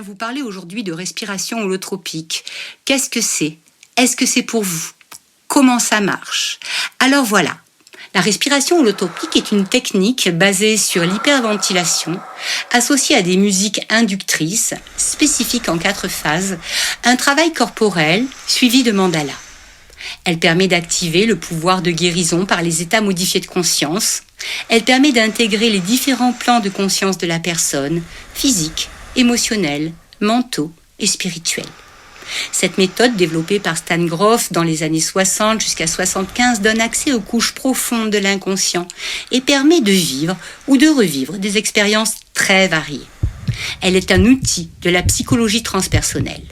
viens vous parler aujourd'hui de respiration holotropique. Qu'est-ce que c'est ? Est-ce que c'est pour vous ? Comment ça marche ? Alors voilà, la respiration holotropique est une technique basée sur l'hyperventilation, associée à des musiques inductrices, spécifiques en 4 phases, un travail corporel suivi de mandala. Elle permet d'activer le pouvoir de guérison par les états modifiés de conscience. Elle permet d'intégrer les différents plans de conscience de la personne, physique, émotionnel, mentaux et spirituels. Cette méthode, développée par Stan Grof dans les années 60 jusqu'à 75, donne accès aux couches profondes de l'inconscient et permet de vivre ou de revivre des expériences très variées. Elle est un outil de la psychologie transpersonnelle.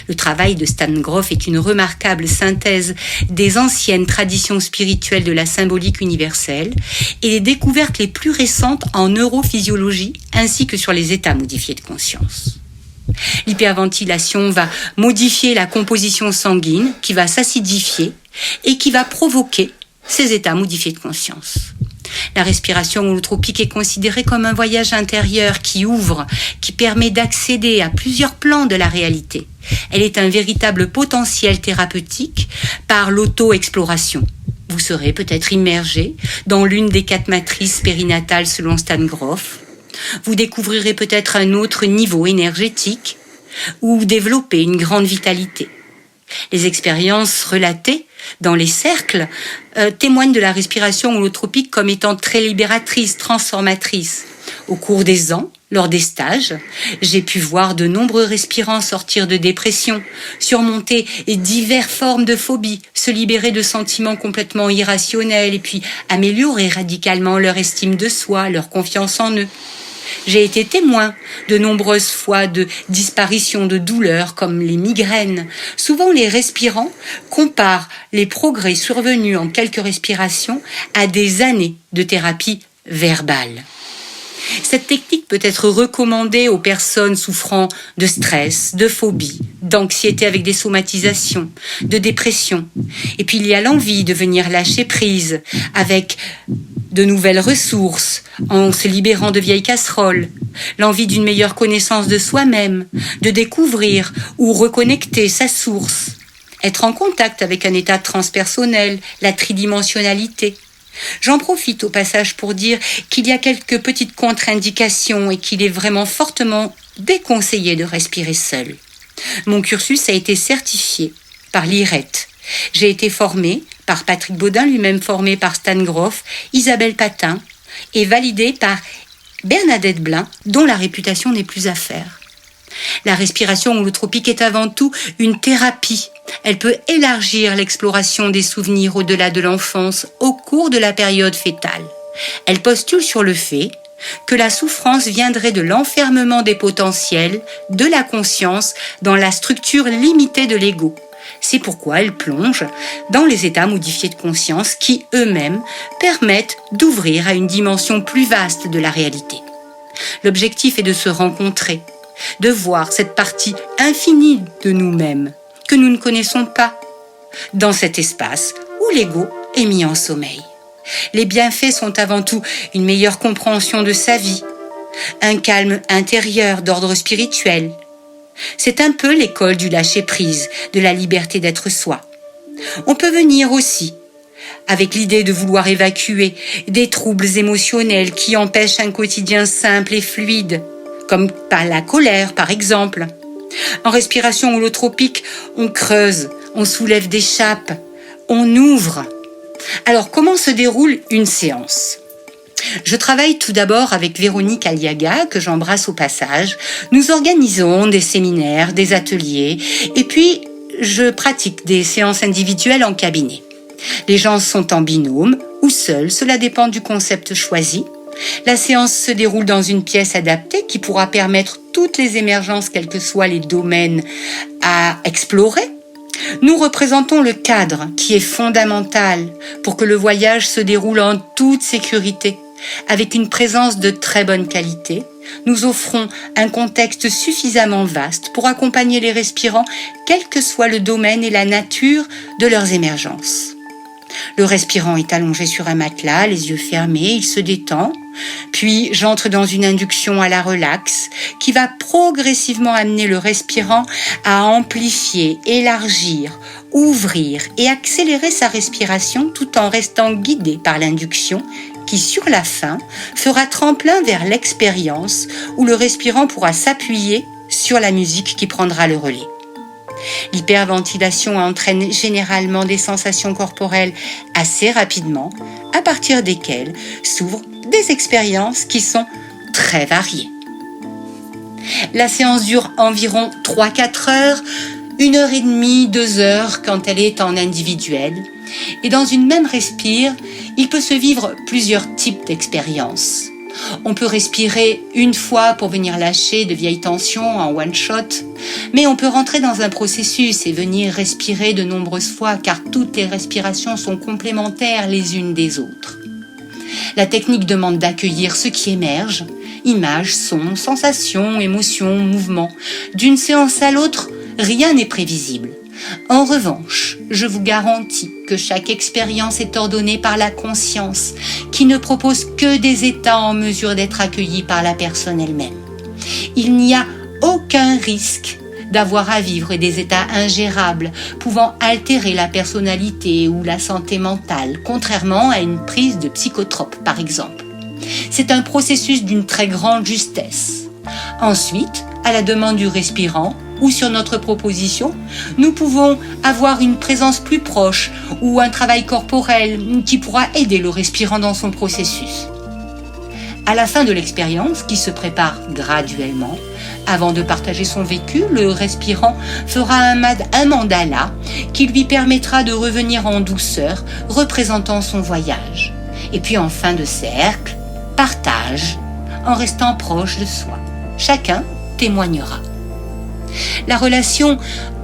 Le travail de Stan Grof est une remarquable synthèse des anciennes traditions spirituelles de la symbolique universelle et les découvertes les plus récentes en neurophysiologie ainsi que sur les états modifiés de conscience. L'hyperventilation va modifier la composition sanguine qui va s'acidifier et qui va provoquer ces états modifiés de conscience. La respiration holotropique est considérée comme un voyage intérieur qui ouvre, qui permet d'accéder à plusieurs plans de la réalité. Elle est un véritable potentiel thérapeutique par l'auto-exploration. Vous serez peut-être immergé dans l'une des 4 matrices périnatales selon Stan Grof. Vous découvrirez peut-être un autre niveau énergétique ou développer une grande vitalité. Les expériences relatées dans les cercles témoignent de la respiration holotropique comme étant très libératrice, transformatrice. Au cours des ans, lors des stages, j'ai pu voir de nombreux respirants sortir de dépression, surmonter diverses formes de phobie, se libérer de sentiments complètement irrationnels et puis améliorer radicalement leur estime de soi, leur confiance en eux. J'ai été témoin de nombreuses fois de disparitions de douleurs comme les migraines. Souvent, les respirants comparent les progrès survenus en quelques respirations à des années de thérapie verbale. Cette technique peut être recommandée aux personnes souffrant de stress, de phobie, d'anxiété avec des somatisations, de dépression. Et puis il y a l'envie de venir lâcher prise avec de nouvelles ressources, en se libérant de vieilles casseroles, l'envie d'une meilleure connaissance de soi-même, de découvrir ou reconnecter sa source, être en contact avec un état transpersonnel, la tridimensionnalité. J'en profite au passage pour dire qu'il y a quelques petites contre-indications et qu'il est vraiment fortement déconseillé de respirer seul. Mon cursus a été certifié par l'IRET. J'ai été formée par Patrick Baudin, lui-même formé par Stan Grof, Isabelle Patin, et validé par Bernadette Blin, dont la réputation n'est plus à faire. La respiration holotropique est avant tout une thérapie. Elle peut élargir l'exploration des souvenirs au-delà de l'enfance au cours de la période fœtale. Elle postule sur le fait que la souffrance viendrait de l'enfermement des potentiels, de la conscience, dans la structure limitée de l'ego. C'est pourquoi elle plonge dans les états modifiés de conscience qui, eux-mêmes, permettent d'ouvrir à une dimension plus vaste de la réalité. L'objectif est de se rencontrer, de voir cette partie infinie de nous-mêmes que nous ne connaissons pas, dans cet espace où l'ego est mis en sommeil. Les bienfaits sont avant tout une meilleure compréhension de sa vie, un calme intérieur d'ordre spirituel. C'est un peu l'école du lâcher-prise, de la liberté d'être soi. On peut venir aussi avec l'idée de vouloir évacuer des troubles émotionnels qui empêchent un quotidien simple et fluide, comme par la colère par exemple. En respiration holotropique, on creuse, on soulève des chape, on ouvre. Alors comment se déroule une séance ? Je travaille tout d'abord avec Véronique Aliaga, que j'embrasse au passage. Nous organisons des séminaires, des ateliers, et puis je pratique des séances individuelles en cabinet. Les gens sont en binôme ou seuls, cela dépend du concept choisi. La séance se déroule dans une pièce adaptée qui pourra permettre toutes les émergences, quels que soient les domaines à explorer. Nous représentons le cadre qui est fondamental pour que le voyage se déroule en toute sécurité. Avec une présence de très bonne qualité, nous offrons un contexte suffisamment vaste pour accompagner les respirants, quel que soit le domaine et la nature de leurs émergences. Le respirant est allongé sur un matelas, les yeux fermés, il se détend. Puis j'entre dans une induction à la relaxe qui va progressivement amener le respirant à amplifier, élargir, ouvrir et accélérer sa respiration tout en restant guidé par l'induction qui, sur la fin, fera tremplin vers l'expérience où le respirant pourra s'appuyer sur la musique qui prendra le relais. L'hyperventilation entraîne généralement des sensations corporelles assez rapidement, à partir desquelles s'ouvrent des expériences qui sont très variées. La séance dure environ 3-4 heures, 1h30, 2 heures quand elle est en individuel. Et dans une même respire, il peut se vivre plusieurs types d'expériences. On peut respirer une fois pour venir lâcher de vieilles tensions en one shot, mais on peut rentrer dans un processus et venir respirer de nombreuses fois car toutes les respirations sont complémentaires les unes des autres. La technique demande d'accueillir ce qui émerge, images, sons, sensations, émotions, mouvements. D'une séance à l'autre, rien n'est prévisible. En revanche, je vous garantis que chaque expérience est ordonnée par la conscience, qui ne propose que des états en mesure d'être accueillis par la personne elle-même. Il n'y a aucun risque d'avoir à vivre des états ingérables, pouvant altérer la personnalité ou la santé mentale, contrairement à une prise de psychotropes, par exemple. C'est un processus d'une très grande justesse. Ensuite, à la demande du respirant, ou sur notre proposition, nous pouvons avoir une présence plus proche ou un travail corporel qui pourra aider le respirant dans son processus. À la fin de l'expérience, qui se prépare graduellement, avant de partager son vécu, le respirant fera un mandala qui lui permettra de revenir en douceur, représentant son voyage. Et puis en fin de cercle, partage, en restant proche de soi. Chacun témoignera. La relation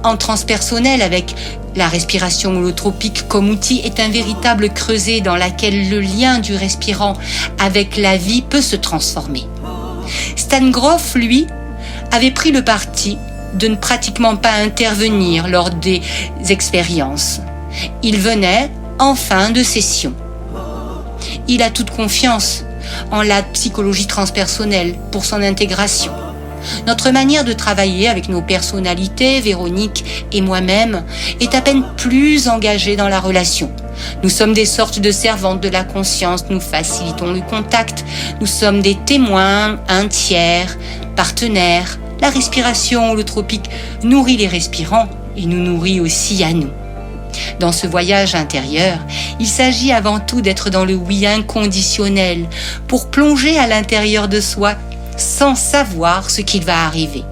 en transpersonnel avec la respiration holotropique comme outil est un véritable creuset dans lequel le lien du respirant avec la vie peut se transformer. Stan Grof, lui, avait pris le parti de ne pratiquement pas intervenir lors des expériences. Il venait en fin de session. Il a toute confiance en la psychologie transpersonnelle pour son intégration. Notre manière de travailler avec nos personnalités, Véronique et moi-même, est à peine plus engagée dans la relation. Nous sommes des sortes de servantes de la conscience, nous facilitons le contact, nous sommes des témoins, un tiers, partenaires. La respiration holotropique nourrit les respirants et nous nourrit aussi à nous. Dans ce voyage intérieur, il s'agit avant tout d'être dans le oui inconditionnel pour plonger à l'intérieur de soi sans savoir ce qu'il va arriver.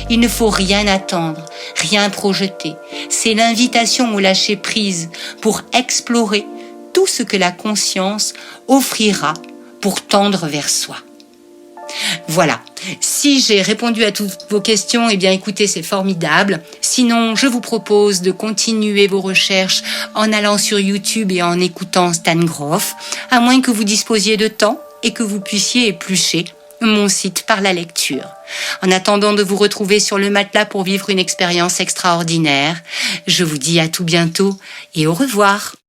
Il ne faut rien attendre, rien projeter. C'est l'invitation au lâcher-prise pour explorer tout ce que la conscience offrira pour tendre vers soi. Voilà. Si j'ai répondu à toutes vos questions, eh bien écoutez, c'est formidable. Sinon, je vous propose de continuer vos recherches en allant sur YouTube et en écoutant Stan Grof, à moins que vous disposiez de temps et que vous puissiez éplucher mon site par la lecture. En attendant de vous retrouver sur le matelas pour vivre une expérience extraordinaire, je vous dis à tout bientôt et au revoir.